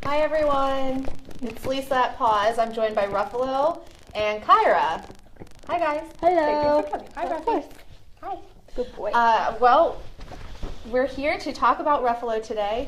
Hi everyone, it's Lisa at PAWS. I'm joined by Ruffalo and Kyra. Hi guys. Hello. Hi Ruffy. Hi. Good boy. Well, we're here to talk about Ruffalo today.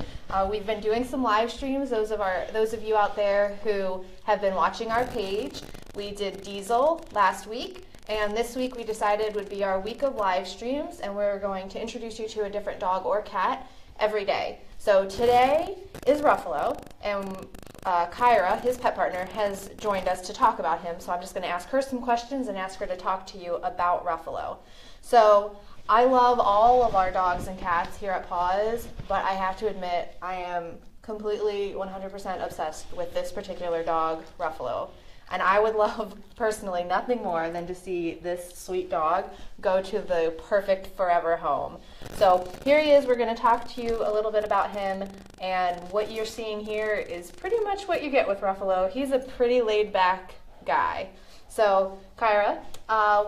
We've been doing some live streams. Those of you out there who have been watching our page, we did Diesel last week, and this week we decided would be our week of live streams, and we're going to introduce you to a different dog or cat every day. So today is Ruffalo, and Kyra, his pet partner, has joined us to talk about him. So I'm just going to ask her some questions and ask her to talk to you about Ruffalo. So I love all of our dogs and cats here at PAWS, but I have to admit I am completely 100% obsessed with this particular dog, Ruffalo. And I would love, personally, nothing more than to see this sweet dog go to the perfect forever home. So here he is. We're going to talk to you a little bit about him. And what you're seeing here is pretty much what you get with Ruffalo. He's a pretty laid-back guy. So, Kyra,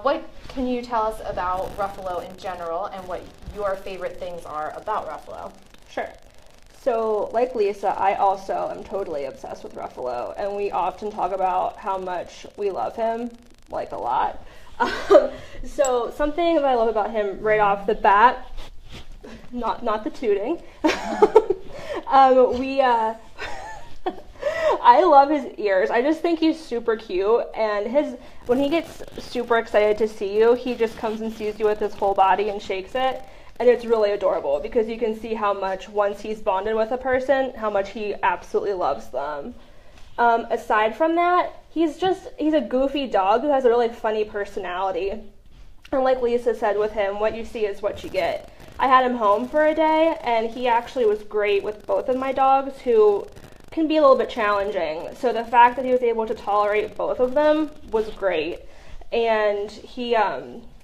what can you tell us about Ruffalo in general and what your favorite things are about Ruffalo? Sure. So, like Lisa, I also am totally obsessed with Ruffalo, and we often talk about how much we love him, like a lot. So, something that I love about him right off the bat, not the tooting, I love his ears. I just think he's super cute, and when he gets super excited to see you, he just comes and sees you with his whole body and shakes it. And it's really adorable because you can see how much, once he's bonded with a person, how much he absolutely loves them. Aside from that, he's a goofy dog who has a really funny personality. And like Lisa said with him, what you see is what you get. I had him home for a day, and he actually was great with both of my dogs, who can be a little bit challenging. So the fact that he was able to tolerate both of them was great. And he,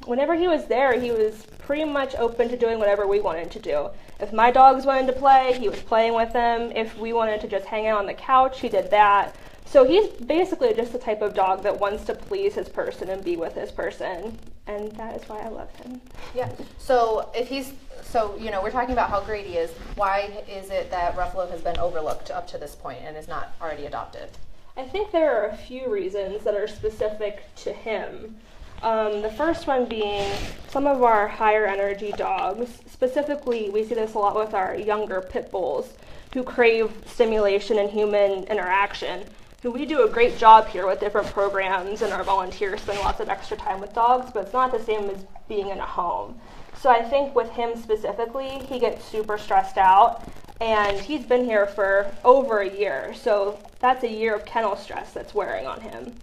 whenever he was there, he was pretty much open to doing whatever we wanted to do. If my dogs wanted to play, he was playing with them. If we wanted to just hang out on the couch, he did that. So he's basically just the type of dog that wants to please his person and be with his person. And that is why I love him. Yeah. So we're talking about how great he is. Why is it that Ruffalo has been overlooked up to this point and is not already adopted? I think there are a few reasons that are specific to him. The first one being some of our higher energy dogs. Specifically, we see this a lot with our younger pit bulls who crave stimulation and human interaction. So we do a great job here with different programs, and our volunteers spend lots of extra time with dogs, but it's not the same as being in a home. So I think with him specifically, he gets super stressed out, and he's been here for over a year, so that's a year of kennel stress that's wearing on him.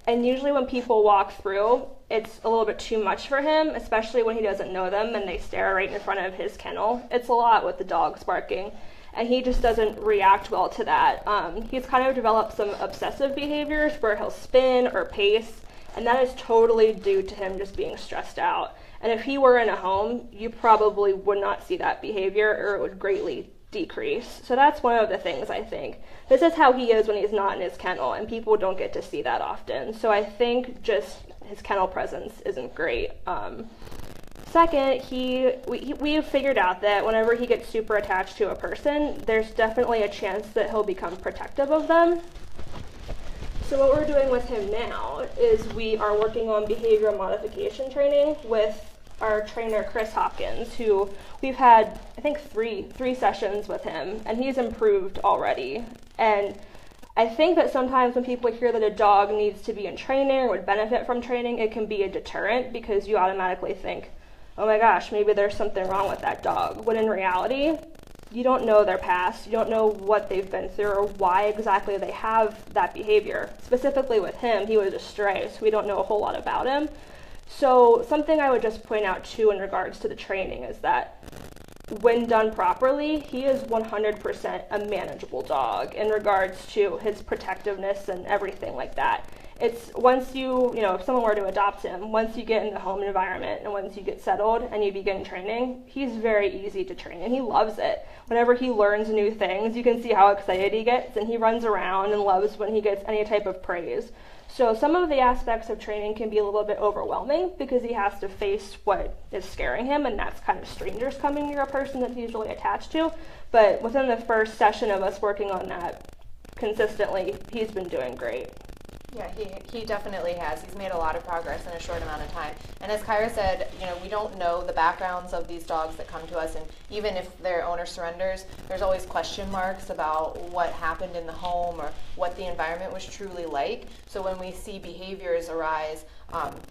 And usually when people walk through, it's a little bit too much for him, especially when he doesn't know them and they stare right in front of his kennel. It's a lot with the dogs barking, and he just doesn't react well to that. He's kind of developed some obsessive behaviors where he'll spin or pace, and that is totally due to him just being stressed out. And if he were in a home, you probably would not see that behavior, or it would greatly decrease. So that's one of the things I think. This is how he is when he's not in his kennel, and people don't get to see that often. So I think just his kennel presence isn't great. Second, we've figured out that whenever he gets super attached to a person, there's definitely a chance that he'll become protective of them. So what we're doing with him now is we are working on behavior modification training with our trainer Chris Hopkins, who we've had, I think, three sessions with him, and he's improved already. And I think that sometimes when people hear that a dog needs to be in training or would benefit from training, it can be a deterrent because you automatically think, oh my gosh, maybe there's something wrong with that dog. When in reality, you don't know their past, you don't know what they've been through or why exactly they have that behavior. Specifically with him, he was a stray, so we don't know a whole lot about him. So something I would just point out too in regards to the training is that when done properly, he is 100% a manageable dog in regards to his protectiveness and everything like that. It's once if someone were to adopt him, once you get in the home environment and once you get settled and you begin training, he's very easy to train and he loves it. Whenever he learns new things, you can see how excited he gets, and he runs around and loves when he gets any type of praise. So some of the aspects of training can be a little bit overwhelming because he has to face what is scaring him, and that's kind of strangers coming near a person that he's really attached to. But within the first session of us working on that, consistently, he's been doing great. Yeah, he definitely has. He's made a lot of progress in a short amount of time. And as Kyra said, we don't know the backgrounds of these dogs that come to us, and even if their owner surrenders, there's always question marks about what happened in the home or what the environment was truly like. So when we see behaviors arise,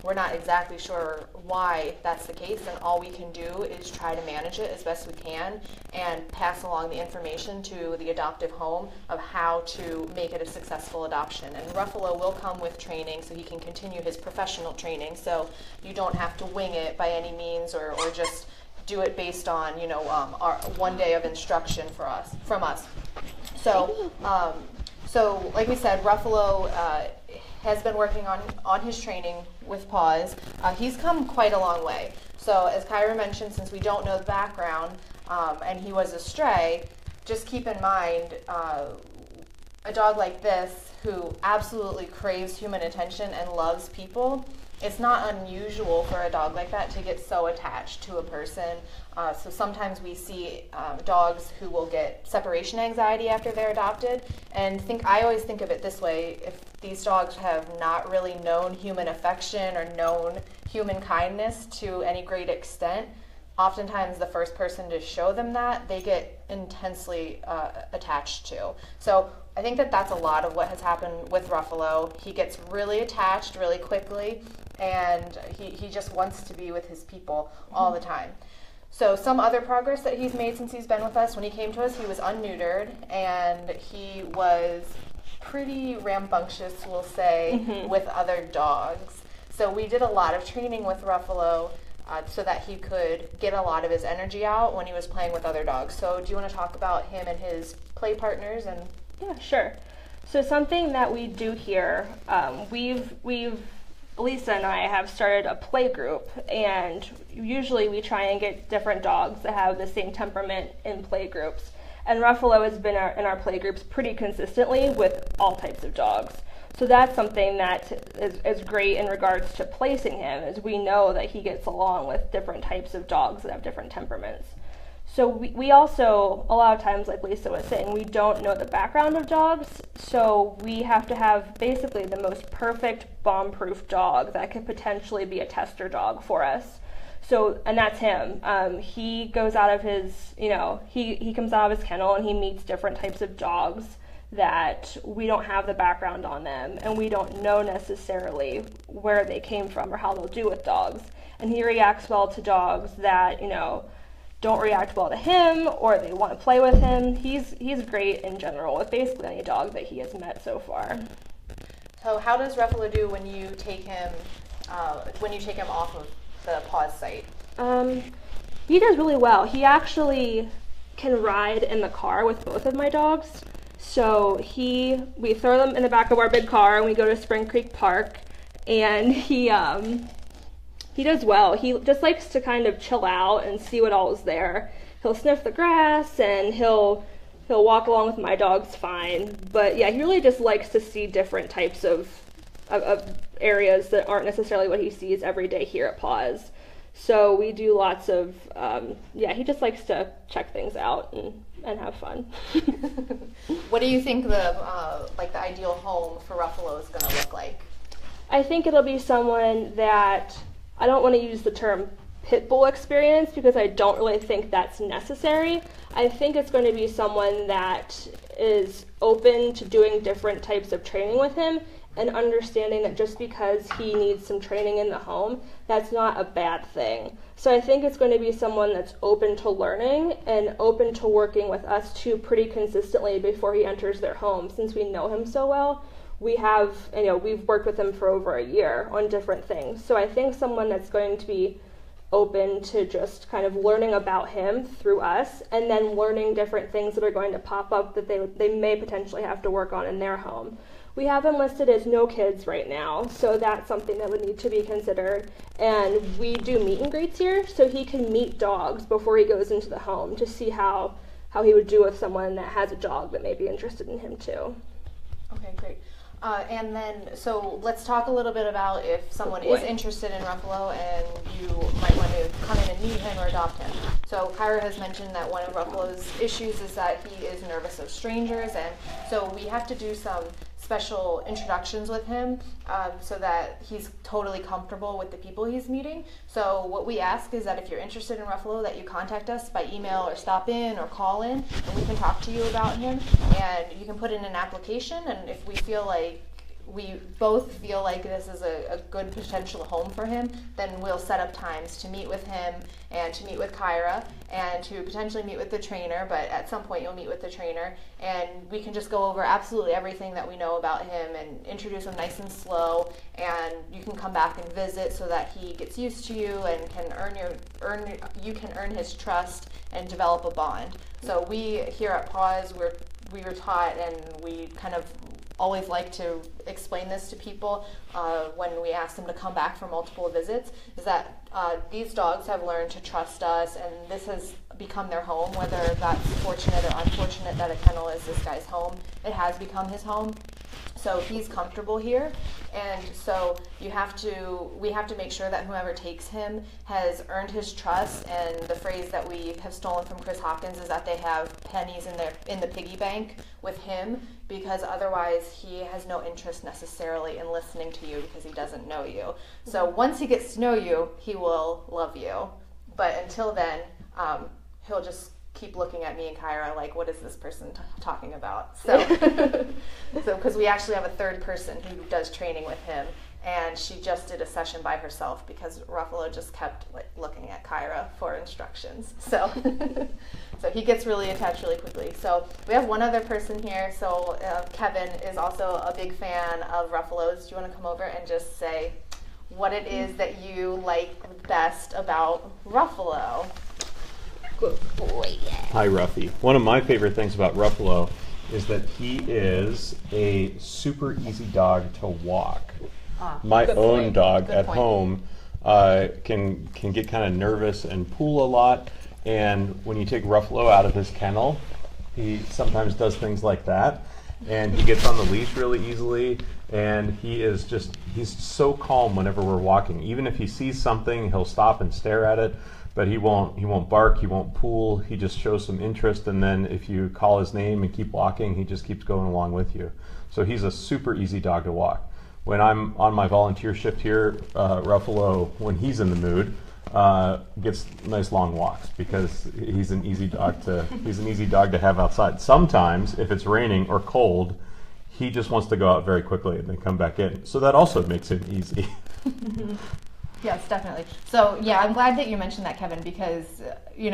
we're not exactly sure why that's the case, and all we can do is try to manage it as best we can and pass along the information to the adoptive home of how to make it a successful adoption. And Ruffalo will come with training so he can continue his professional training, so you don't have to wing it by any means or just do it based on our one day of instruction from us. So like we said, Ruffalo has been working on his training with PAWS. He's come quite a long way. So as Kyra mentioned, since we don't know the background and he was a stray, just keep in mind a dog like this who absolutely craves human attention and loves people, it's not unusual for a dog like that to get so attached to a person. So sometimes we see dogs who will get separation anxiety after they're adopted. And I always think of it this way: if these dogs have not really known human affection or known human kindness to any great extent, oftentimes the first person to show them that, they get intensely attached to. So I think that's a lot of what has happened with Ruffalo. He gets really attached really quickly, and he just wants to be with his people all the time. So some other progress that he's made since he's been with us: when he came to us, he was unneutered, and he was pretty rambunctious, we'll say, with other dogs. So we did a lot of training with Ruffalo so that he could get a lot of his energy out when he was playing with other dogs. So do you want to talk about him and his play partners? And yeah, sure. So something that we do here, Lisa and I have started a play group, and usually we try and get different dogs that have the same temperament in play groups. And Ruffalo has been in our play groups pretty consistently with all types of dogs. So that's something that is great in regards to placing him, is we know that he gets along with different types of dogs that have different temperaments. So we also, a lot of times, like Lisa was saying, we don't know the background of dogs, so we have to have basically the most perfect bomb-proof dog that could potentially be a tester dog for us. So, and that's him. He goes out of his, he comes out of his kennel and he meets different types of dogs that we don't have the background on them, and we don't know necessarily where they came from or how they'll do with dogs. And he reacts well to dogs that, don't react well to him, or they want to play with him. He's great in general with basically any dog that he has met so far. So how does Ruffalo do when you take him off of the PAWS site? He does really well. He actually can ride in the car with both of my dogs. So we throw them in the back of our big car and we go to Spring Creek Park, and he does well. He just likes to kind of chill out and see what all is there. He'll sniff the grass and he'll walk along with my dogs fine. But yeah, he really just likes to see different types of areas that aren't necessarily what he sees every day here at PAWS. So we do lots of, he just likes to check things out and have fun. What do you think the ideal home for Ruffalo is going to look like? I think it'll be someone that, I don't want to use the term pit bull experience because I don't really think that's necessary. I think it's going to be someone that is open to doing different types of training with him and understanding that just because he needs some training in the home, that's not a bad thing. So I think it's going to be someone that's open to learning and open to working with us too pretty consistently before he enters their home. Since we know him so well, we've worked with him for over a year on different things. So I think someone that's going to be open to just kind of learning about him through us, and then learning different things that are going to pop up that they may potentially have to work on in their home. We have him listed as no kids right now, so that's something that would need to be considered. And we do meet and greets here, so he can meet dogs before he goes into the home to see how he would do with someone that has a dog that may be interested in him too. Okay, great. And then, so let's talk a little bit about if someone is interested in Ruffalo and you might want to come in and meet him or adopt him. So Kyra has mentioned that one of Ruffalo's issues is that he is nervous of strangers, and so we have to do some special introductions with him so that he's totally comfortable with the people he's meeting. So what we ask is that if you're interested in Ruffalo, that you contact us by email or stop in or call in, and we can talk to you about him. And you can put in an application, and if we both feel like this is a good potential home for him, then we'll set up times to meet with him and to meet with Kyra and to potentially meet with the trainer, but at some point you'll meet with the trainer, and we can just go over absolutely everything that we know about him and introduce him nice and slow, and you can come back and visit so that he gets used to you and can you can earn his trust and develop a bond. So we here at PAWS, we were taught, and we kind of always like to explain this to people when we ask them to come back for multiple visits, is that these dogs have learned to trust us, and this has become their home. Whether that's fortunate or unfortunate that a kennel is this guy's home, it has become his home. So he's comfortable here, and so we have to make sure that whoever takes him has earned his trust. And the phrase that we have stolen from Chris Hawkins is that they have pennies in the piggy bank with him, because otherwise he has no interest necessarily in listening to you because he doesn't know you. So once he gets to know you, he will love you. But until then, he'll just keep looking at me and Kyra like, what is this person talking about? So, because we actually have a third person who does training with him, and she just did a session by herself because Ruffalo just kept looking at Kyra for instructions. So, so he gets really attached really quickly. So we have one other person here. So Kevin is also a big fan of Ruffalos. Do you want to come over and just say what it is that you like best about Ruffalo? Good boy. Hi, Ruffy. One of my favorite things about Ruffalo is that he is a super easy dog to walk. My own dog at home can get kind of nervous and pull a lot, and when you take Ruffalo out of his kennel, he sometimes does things like that, and he gets on the leash really easily, and he's so calm whenever we're walking. Even if he sees something, he'll stop and stare at it. But he won't bark, he won't pull, he just shows some interest, and then if you call his name and keep walking, he just keeps going along with you. So he's a super easy dog to walk. When I'm on my volunteer shift here, Ruffalo, when he's in the mood, gets nice long walks because he's an easy dog to have outside. Sometimes, if it's raining or cold, he just wants to go out very quickly and then come back in. So that also makes him easy. Yes, definitely. So yeah, I'm glad that you mentioned that, Kevin, because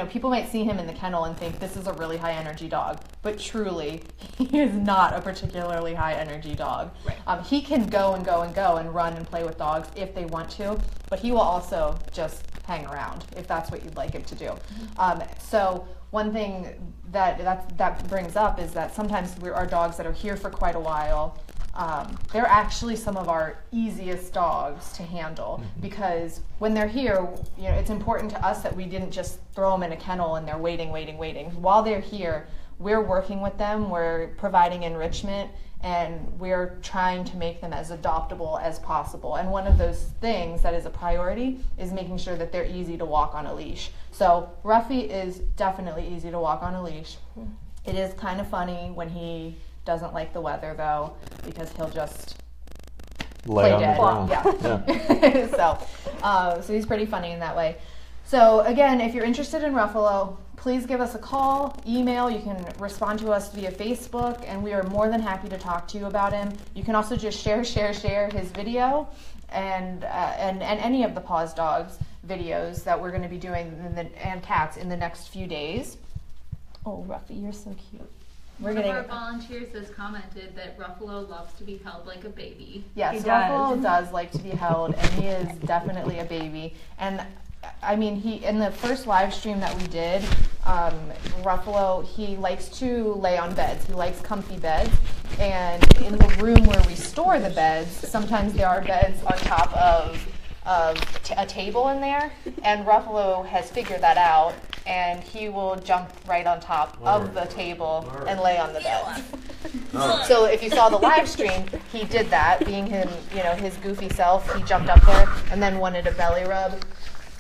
people might see him in the kennel and think this is a really high energy dog, but truly he is not a particularly high energy dog. Right. He can go and go and go and run and play with dogs if they want to, but he will also just hang around if that's what you'd like him to do. So one thing that brings up is that sometimes our dogs that are here for quite a while, they're actually some of our easiest dogs to handle, because when they're here, it's important to us that we didn't just throw them in a kennel and they're waiting. While they're here, we're working with them, we're providing enrichment, and we're trying to make them as adoptable as possible. And one of those things that is a priority is making sure that they're easy to walk on a leash. So Ruffy is definitely easy to walk on a leash. It is kind of funny when he doesn't like the weather, though, because he'll just lay on dead. the ground. Yeah. So he's pretty funny in that way. So again, if you're interested in Ruffalo, please give us a call, email. You can respond to us via Facebook, and we are more than happy to talk to you about him. You can also just share his video and any of the PAWS Dogs videos that we're going to be doing and cats in the next few days. Oh, Ruffy, you're so cute. One of our volunteers has commented that Ruffalo loves to be held like a baby. Yes, Ruffalo does like to be held, and he is definitely a baby. And I mean, in the first live stream that we did, Ruffalo, he likes to lay on beds. He likes comfy beds. And in the room where we store the beds, sometimes there are beds on top of a table in there, and Ruffalo has figured that out, and he will jump right on top of the table and lay on the bed. Oh. So if you saw the live stream, he did that, being him, his goofy self. He jumped up there and then wanted a belly rub,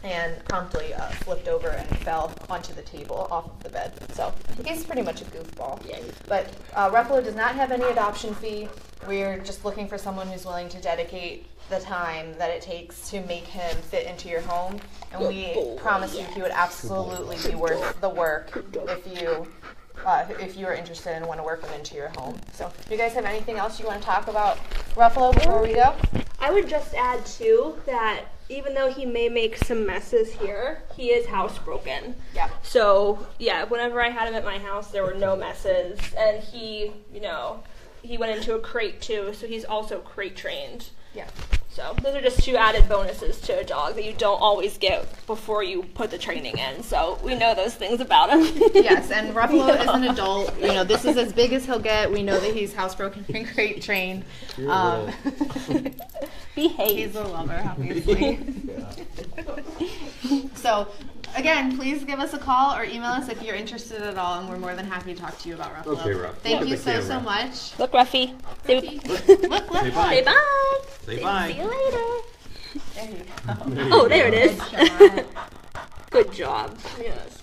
and promptly flipped over and fell onto the table off of the bed. So he's pretty much a goofball. Yeah. But Ruffalo does not have any adoption fee. We're just looking for someone who's willing to dedicate the time that it takes to make him fit into your home. And we promise you he would absolutely be worth the work if you are interested and want to work him into your home. So do you guys have anything else you want to talk about Ruffalo before we go? I would just add, too, that even though he may make some messes here, he is housebroken. Yeah. So, yeah, whenever I had him at my house, there were no messes. And he, he went into a crate, too, so he's also crate trained. Yeah. So those are just 2 added bonuses to a dog that you don't always get before you put the training in. So we know those things about him. Yes, and Ruffalo is an adult. This is as big as he'll get. We know that he's housebroken and crate trained. Behave. He's a lover, obviously. So, again, please give us a call or email us if you're interested at all, and we're more than happy to talk to you about Ruffalo. Okay, Ruff. Thank you so much. Look, Ruffy. Look. Say bye. Say bye. Say bye. See you later. There you go. Oh, there it is. Good job. Good job. Yes.